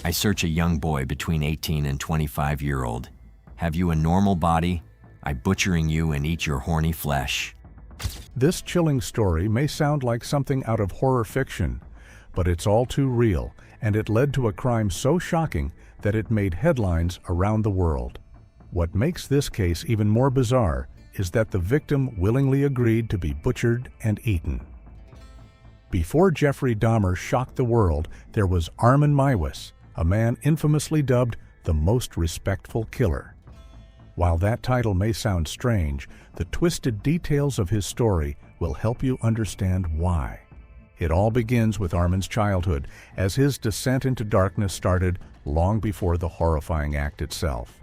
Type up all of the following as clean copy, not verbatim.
I search a young boy between 18 and 25-year-old. Have you a normal body? I butchering you and eat your horny flesh. This chilling story may sound like something out of horror fiction, but it's all too real, and it led to a crime so shocking that it made headlines around the world. What makes this case even more bizarre is that the victim willingly agreed to be butchered and eaten. Before Jeffrey Dahmer shocked the world, there was Armin Meiwes, a man infamously dubbed the most respectful killer. While that title may sound strange, the twisted details of his story will help you understand why. It all begins with Armin's childhood, as his descent into darkness started long before the horrifying act itself.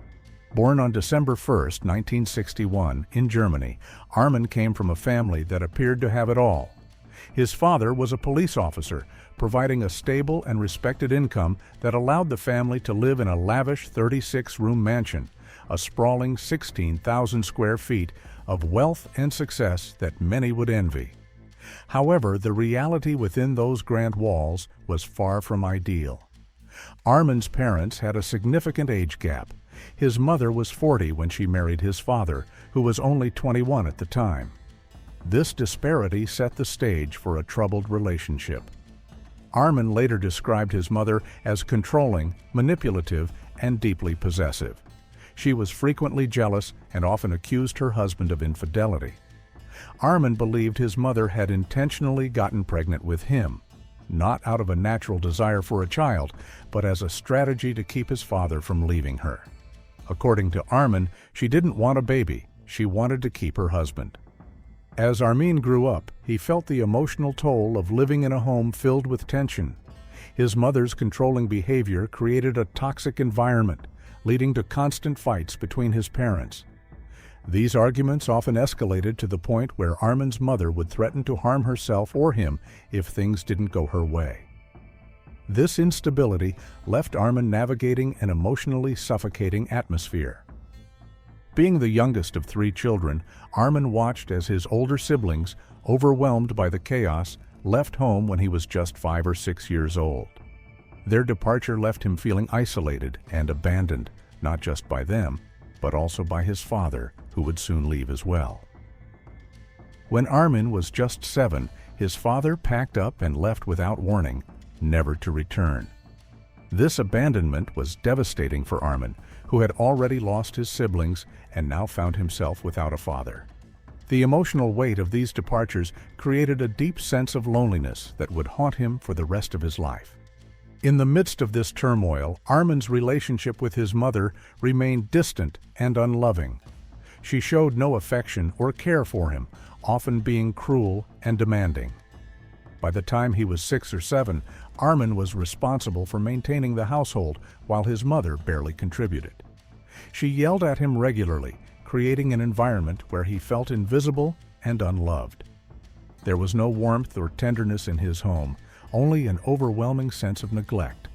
Born on December 1, 1961, in Germany, Armin came from a family that appeared to have it all. His father was a police officer, providing a stable and respected income that allowed the family to live in a lavish 36-room mansion, a sprawling 16,000 square feet of wealth and success that many would envy. However, the reality within those grand walls was far from ideal. Armin's parents had a significant age gap. His mother was 40 when she married his father, who was only 21 at the time. This disparity set the stage for a troubled relationship. Armin later described his mother as controlling, manipulative, and deeply possessive. She was frequently jealous and often accused her husband of infidelity. Armin believed his mother had intentionally gotten pregnant with him, not out of a natural desire for a child, but as a strategy to keep his father from leaving her. According to Armin, she didn't want a baby, she wanted to keep her husband. As Armin grew up, he felt the emotional toll of living in a home filled with tension. His mother's controlling behavior created a toxic environment, leading to constant fights between his parents. These arguments often escalated to the point where Armin's mother would threaten to harm herself or him if things didn't go her way. This instability left Armin navigating an emotionally suffocating atmosphere. Being the youngest of 3 children, Armin watched as his older siblings, overwhelmed by the chaos, left home when he was just 5 or 6 years old. Their departure left him feeling isolated and abandoned, not just by them, but also by his father, who would soon leave as well. When Armin was just 7, his father packed up and left without warning, never to return. This abandonment was devastating for Armin, who had already lost his siblings and now found himself without a father. The emotional weight of these departures created a deep sense of loneliness that would haunt him for the rest of his life. In the midst of this turmoil, Armin's relationship with his mother remained distant and unloving. She showed no affection or care for him, often being cruel and demanding. By the time he was 6 or 7, Armin was responsible for maintaining the household while his mother barely contributed. She yelled at him regularly, creating an environment where he felt invisible and unloved. There was no warmth or tenderness in his home, only an overwhelming sense of neglect.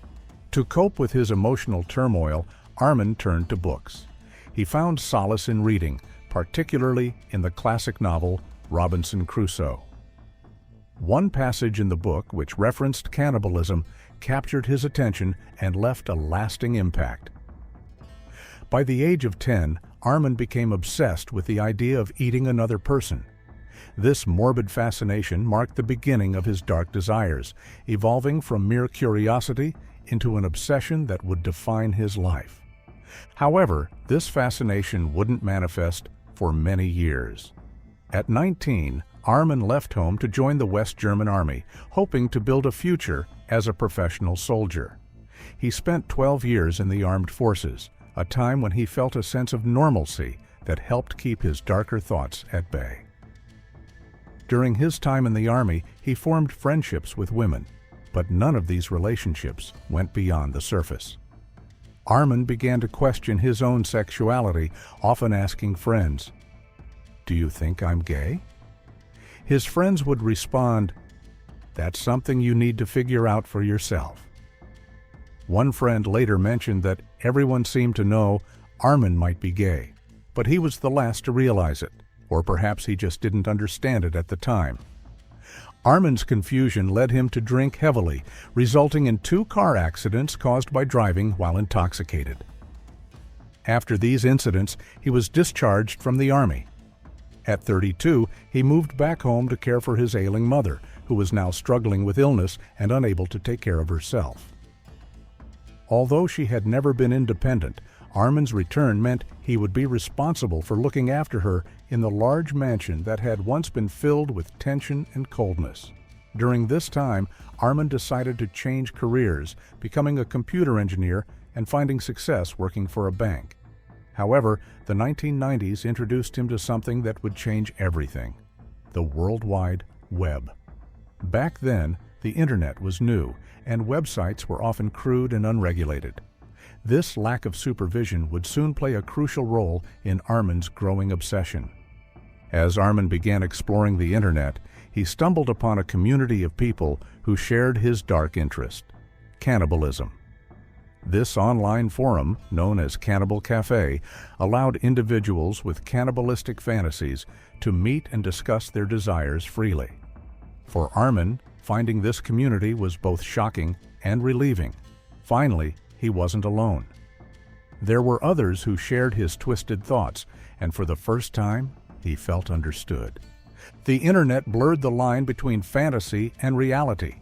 To cope with his emotional turmoil, Armin turned to books. He found solace in reading, particularly in the classic novel Robinson Crusoe. One passage in the book, which referenced cannibalism, captured his attention and left a lasting impact. By the age of 10, Armin became obsessed with the idea of eating another person. This morbid fascination marked the beginning of his dark desires, evolving from mere curiosity into an obsession that would define his life. However, this fascination wouldn't manifest for many years. At 19, Armin left home to join the West German Army, hoping to build a future as a professional soldier. He spent 12 years in the armed forces, a time when he felt a sense of normalcy that helped keep his darker thoughts at bay. During his time in the Army, he formed friendships with women, but none of these relationships went beyond the surface. Armin began to question his own sexuality, often asking friends, "Do you think I'm gay?" His friends would respond, "That's something you need to figure out for yourself." One friend later mentioned that everyone seemed to know Armin might be gay, but he was the last to realize it, or perhaps he just didn't understand it at the time. Armin's confusion led him to drink heavily, resulting in 2 car accidents caused by driving while intoxicated. After these incidents, he was discharged from the Army. At 32, he moved back home to care for his ailing mother, who was now struggling with illness and unable to take care of herself. Although she had never been independent, Armin's return meant he would be responsible for looking after her in the large mansion that had once been filled with tension and coldness. During this time, Armin decided to change careers, becoming a computer engineer and finding success working for a bank. However, the 1990s introduced him to something that would change everything: the World Wide Web. Back then, the internet was new, and websites were often crude and unregulated. This lack of supervision would soon play a crucial role in Armin's growing obsession. As Armin began exploring the internet, he stumbled upon a community of people who shared his dark interest: cannibalism. This online forum, known as Cannibal Cafe, allowed individuals with cannibalistic fantasies to meet and discuss their desires freely. For Armin, finding this community was both shocking and relieving. Finally, he wasn't alone. There were others who shared his twisted thoughts, and for the first time, he felt understood. The internet blurred the line between fantasy and reality.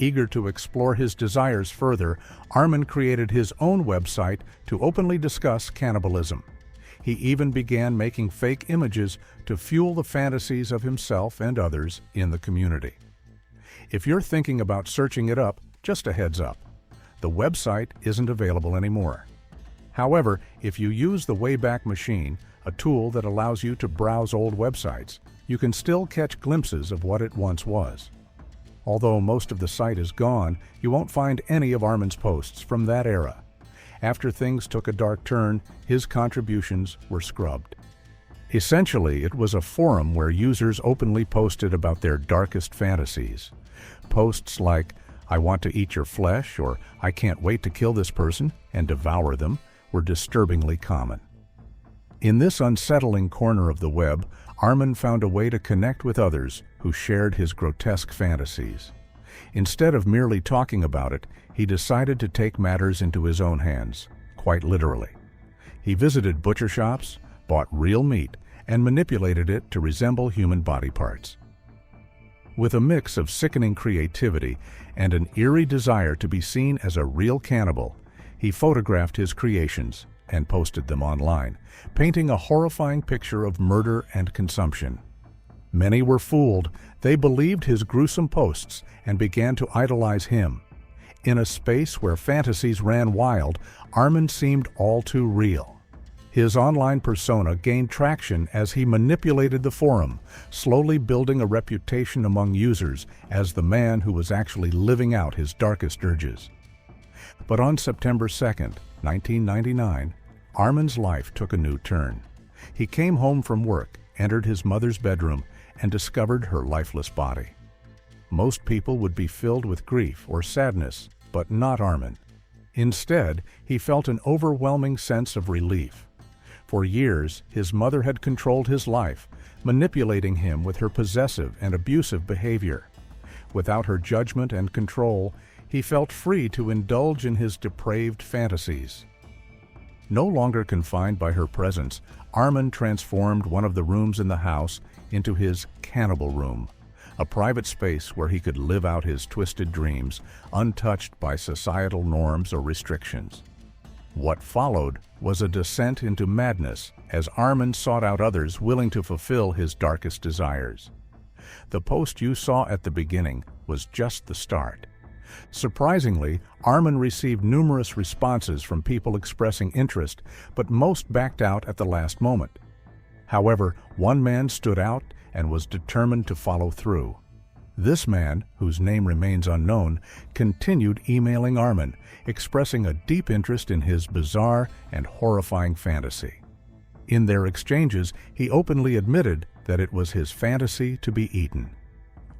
Eager to explore his desires further, Armin created his own website to openly discuss cannibalism. He even began making fake images to fuel the fantasies of himself and others in the community. If you're thinking about searching it up, just a heads up: the website isn't available anymore. However, if you use the Wayback Machine, a tool that allows you to browse old websites, you can still catch glimpses of what it once was. Although most of the site is gone, you won't find any of Armin's posts from that era. After things took a dark turn, his contributions were scrubbed. Essentially, it was a forum where users openly posted about their darkest fantasies. Posts like, "I want to eat your flesh," or "I can't wait to kill this person and devour them," were disturbingly common. In this unsettling corner of the web, Armin found a way to connect with others who shared his grotesque fantasies. Instead of merely talking about it, he decided to take matters into his own hands, quite literally. He visited butcher shops, bought real meat, and manipulated it to resemble human body parts. With a mix of sickening creativity and an eerie desire to be seen as a real cannibal, he photographed his creations and posted them online, painting a horrifying picture of murder and consumption. Many were fooled. They believed his gruesome posts and began to idolize him. In a space where fantasies ran wild, Armin seemed all too real. His online persona gained traction as he manipulated the forum, slowly building a reputation among users as the man who was actually living out his darkest urges. But on September 2nd, 1999, Armin's life took a new turn. He came home from work, entered his mother's bedroom, and discovered her lifeless body. Most people would be filled with grief or sadness, but not Armin. Instead, he felt an overwhelming sense of relief. For years, his mother had controlled his life, manipulating him with her possessive and abusive behavior. Without her judgment and control, he felt free to indulge in his depraved fantasies. No longer confined by her presence, Armin transformed one of the rooms in the house into his cannibal room, a private space where he could live out his twisted dreams, untouched by societal norms or restrictions. What followed was a descent into madness as Armin sought out others willing to fulfill his darkest desires. The post you saw at the beginning was just the start. Surprisingly, Armin received numerous responses from people expressing interest, but most backed out at the last moment. However, one man stood out and was determined to follow through. This man, whose name remains unknown, continued emailing Armin, expressing a deep interest in his bizarre and horrifying fantasy. In their exchanges, he openly admitted that it was his fantasy to be eaten.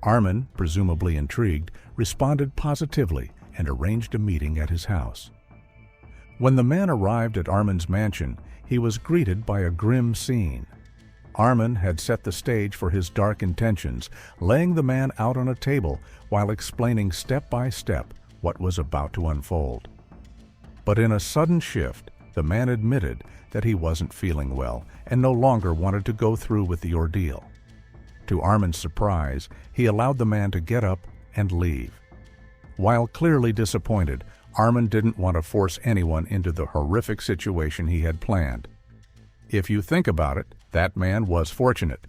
Armin, presumably intrigued, responded positively and arranged a meeting at his house. When the man arrived at Armin's mansion, he was greeted by a grim scene. Armin had set the stage for his dark intentions, laying the man out on a table while explaining step by step what was about to unfold. But in a sudden shift, the man admitted that he wasn't feeling well and no longer wanted to go through with the ordeal. To Armin's surprise, he allowed the man to get up and leave. While clearly disappointed, Armin didn't want to force anyone into the horrific situation he had planned. If you think about it, that man was fortunate.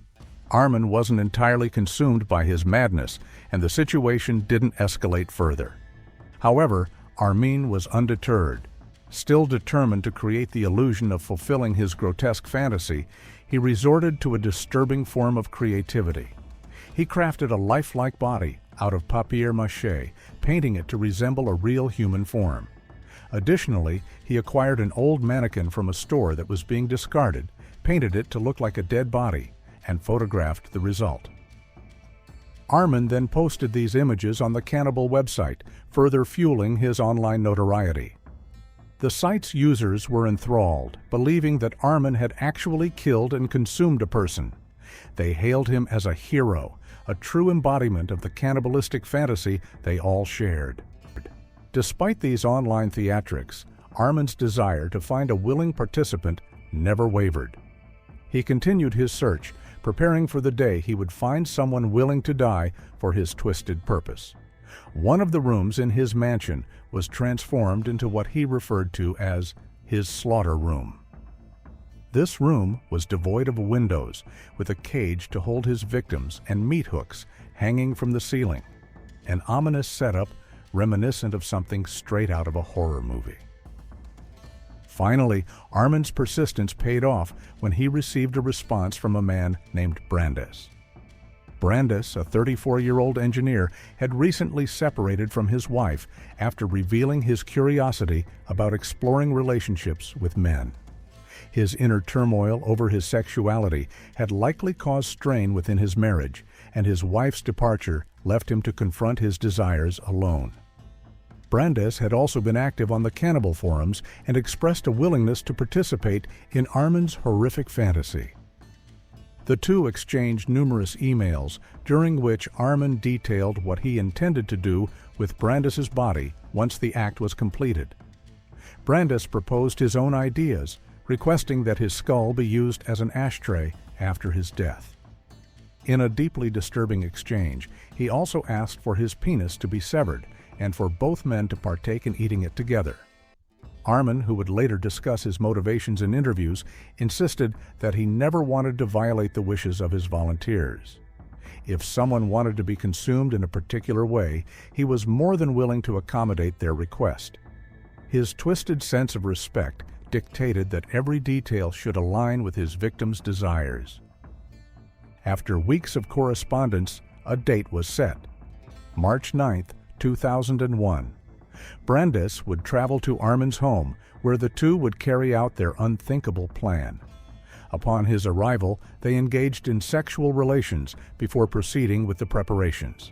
Armin wasn't entirely consumed by his madness, and the situation didn't escalate further. However, Armin was undeterred. Still determined to create the illusion of fulfilling his grotesque fantasy, he resorted to a disturbing form of creativity. He crafted a lifelike body out of papier-mâché, painting it to resemble a real human form. Additionally, he acquired an old mannequin from a store that was being discarded, painted it to look like a dead body, and photographed the result. Armin then posted these images on the Cannibal website, further fueling his online notoriety. The site's users were enthralled, believing that Armin had actually killed and consumed a person. They hailed him as a hero, a true embodiment of the cannibalistic fantasy they all shared. Despite these online theatrics, Armin's desire to find a willing participant never wavered. He continued his search, preparing for the day he would find someone willing to die for his twisted purpose. One of the rooms in his mansion was transformed into what he referred to as his slaughter room. This room was devoid of windows, with a cage to hold his victims and meat hooks hanging from the ceiling, an ominous setup reminiscent of something straight out of a horror movie. Finally, Armin's persistence paid off when he received a response from a man named Brandes. Brandes, a 34-year-old engineer, had recently separated from his wife after revealing his curiosity about exploring relationships with men. His inner turmoil over his sexuality had likely caused strain within his marriage, and his wife's departure left him to confront his desires alone. Brandes had also been active on the Cannibal forums and expressed a willingness to participate in Armin's horrific fantasy. The two exchanged numerous emails, during which Armin detailed what he intended to do with Brandes's body once the act was completed. Brandes proposed his own ideas, requesting that his skull be used as an ashtray after his death. In a deeply disturbing exchange, he also asked for his penis to be severed and for both men to partake in eating it together. Armin, who would later discuss his motivations in interviews, insisted that he never wanted to violate the wishes of his volunteers. If someone wanted to be consumed in a particular way, he was more than willing to accommodate their request. His twisted sense of respect dictated that every detail should align with his victim's desires. After weeks of correspondence, a date was set: March 9, 2001. Brandes would travel to Armin's home, where the two would carry out their unthinkable plan. Upon his arrival, they engaged in sexual relations before proceeding with the preparations.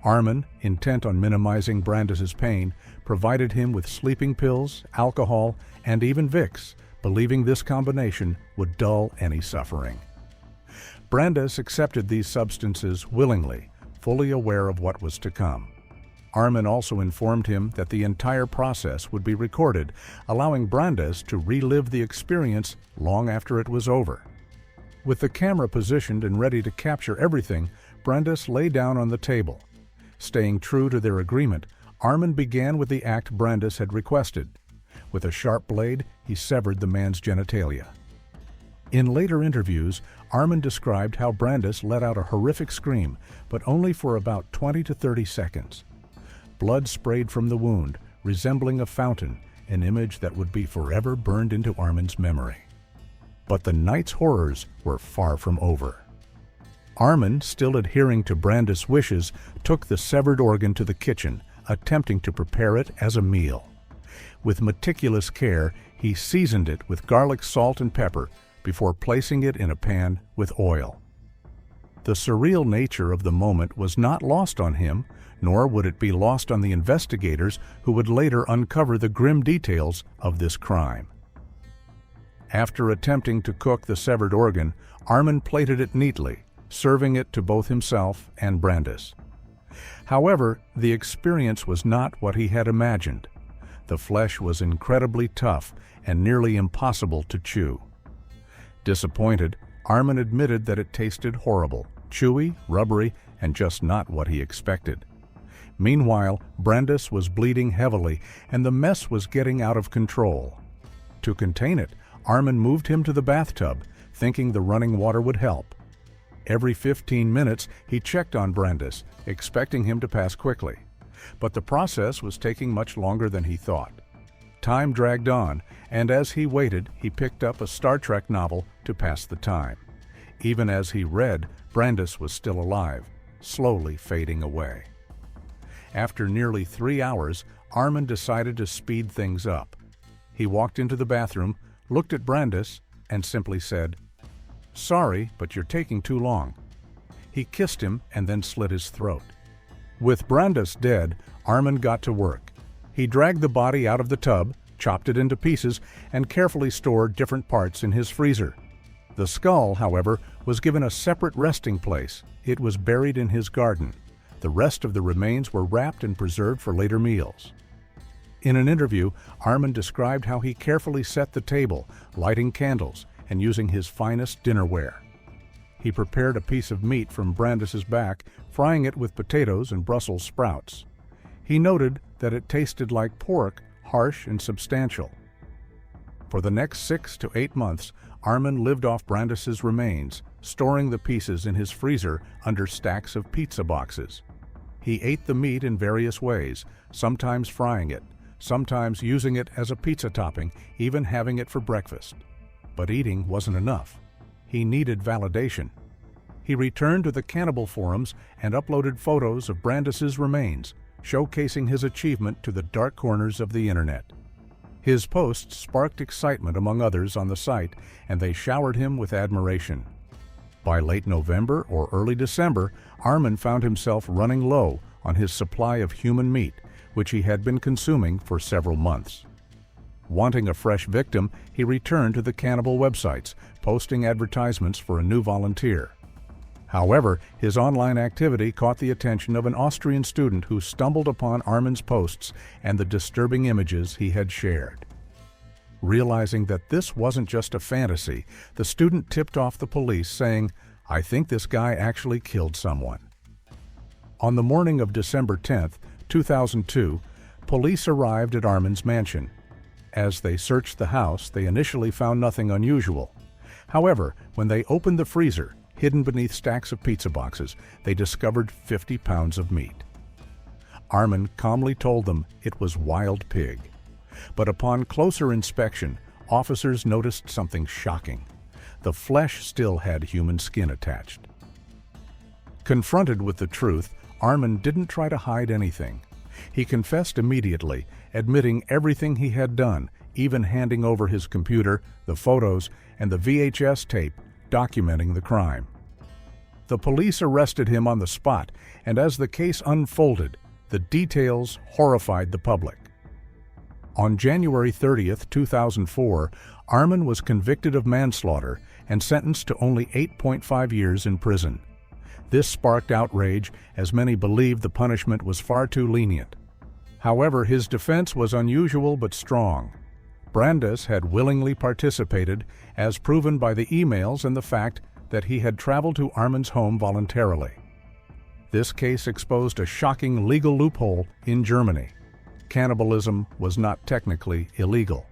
Armin, intent on minimizing Brandes's pain, provided him with sleeping pills, alcohol, and even Vicks, believing this combination would dull any suffering. Brandes accepted these substances willingly, fully aware of what was to come. Armin also informed him that the entire process would be recorded, allowing Brandes to relive the experience long after it was over. With the camera positioned and ready to capture everything, Brandes lay down on the table. Staying true to their agreement, Armin began with the act Brandes had requested. With a sharp blade, he severed the man's genitalia. In later interviews, Armin described how Brandes let out a horrific scream, but only for about 20 to 30 seconds. Blood sprayed from the wound, resembling a fountain, an image that would be forever burned into Armin's memory. But the night's horrors were far from over. Armin, still adhering to Brandes' wishes, took the severed organ to the kitchen, attempting to prepare it as a meal. With meticulous care, he seasoned it with garlic, salt, and pepper before placing it in a pan with oil. The surreal nature of the moment was not lost on him, nor would it be lost on the investigators who would later uncover the grim details of this crime. After attempting to cook the severed organ, Armin plated it neatly, serving it to both himself and Brandes. However, the experience was not what he had imagined. The flesh was incredibly tough and nearly impossible to chew. Disappointed, Armin admitted that it tasted horrible, chewy, rubbery, and just not what he expected. Meanwhile, Brandes was bleeding heavily, and the mess was getting out of control. To contain it, Armin moved him to the bathtub, thinking the running water would help. Every 15 minutes, he checked on Brandes, expecting him to pass quickly. But the process was taking much longer than he thought. Time dragged on, and as he waited, he picked up a Star Trek novel to pass the time. Even as he read, Brandes was still alive, slowly fading away. After nearly 3 hours, Armin decided to speed things up. He walked into the bathroom, looked at Brandes, and simply said, "Sorry, but you're taking too long." He kissed him and then slit his throat. With Brandes dead, Armin got to work. He dragged the body out of the tub, chopped it into pieces, and carefully stored different parts in his freezer. The skull, however, was given a separate resting place. It was buried in his garden. The rest of the remains were wrapped and preserved for later meals. In an interview, Armin described how he carefully set the table, lighting candles and using his finest dinnerware. He prepared a piece of meat from Brandes's back, frying it with potatoes and Brussels sprouts. He noted that it tasted like pork, harsh and substantial. For the next 6 to 8 months, Armin lived off Brandes's remains, storing the pieces in his freezer under stacks of pizza boxes. He ate the meat in various ways, sometimes frying it, sometimes using it as a pizza topping, even having it for breakfast. But eating wasn't enough. He needed validation. He returned to the Cannibal forums and uploaded photos of Brandes's remains, showcasing his achievement to the dark corners of the internet. His posts sparked excitement among others on the site, and they showered him with admiration. By late November or early December, Armin found himself running low on his supply of human meat, which he had been consuming for several months. Wanting a fresh victim, he returned to the Cannibal websites, posting advertisements for a new volunteer. However, his online activity caught the attention of an Austrian student who stumbled upon Armin's posts and the disturbing images he had shared. Realizing that this wasn't just a fantasy, the student tipped off the police, saying, "I think this guy actually killed someone." On the morning of December 10, 2002, police arrived at Armin's mansion. As they searched the house, they initially found nothing unusual. However, when they opened the freezer, hidden beneath stacks of pizza boxes, they discovered 50 pounds of meat. Armin calmly told them it was wild pig. But upon closer inspection, officers noticed something shocking. The flesh still had human skin attached. Confronted with the truth, Armin didn't try to hide anything. He confessed immediately, admitting everything he had done, even handing over his computer, the photos, and the VHS tape documenting the crime. The police arrested him on the spot, and as the case unfolded, the details horrified the public. On January 30, 2004, Armin was convicted of manslaughter and sentenced to only 8.5 years in prison. This sparked outrage, as many believed the punishment was far too lenient. However, his defense was unusual but strong. Brandes had willingly participated, as proven by the emails and the fact that he had traveled to Armin's home voluntarily. This case exposed a shocking legal loophole in Germany. Cannibalism was not technically illegal.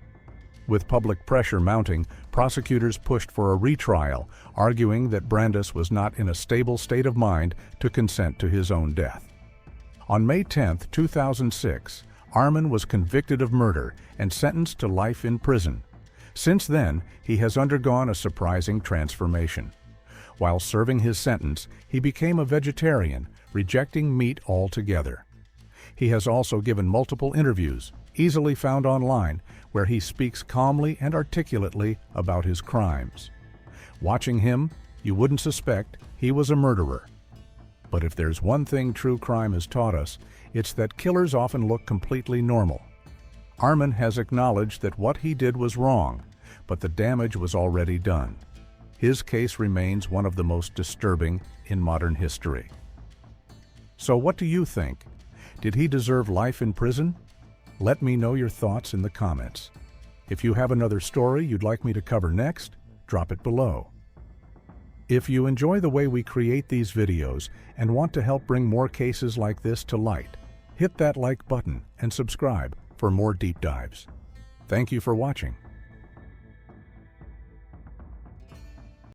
With public pressure mounting, prosecutors pushed for a retrial, arguing that Brandes was not in a stable state of mind to consent to his own death. On May 10, 2006, Armin was convicted of murder and sentenced to life in prison. Since then, he has undergone a surprising transformation. While serving his sentence, he became a vegetarian, rejecting meat altogether. He has also given multiple interviews, easily found online, where he speaks calmly and articulately about his crimes. Watching him, you wouldn't suspect he was a murderer. But if there's one thing true crime has taught us, it's that killers often look completely normal. Armin has acknowledged that what he did was wrong, but the damage was already done. His case remains one of the most disturbing in modern history. So what do you think? Did he deserve life in prison? Let me know your thoughts in the comments. If you have another story you'd like me to cover next, drop it below. If you enjoy the way we create these videos and want to help bring more cases like this to light, hit that like button and subscribe for more deep dives. Thank you for watching.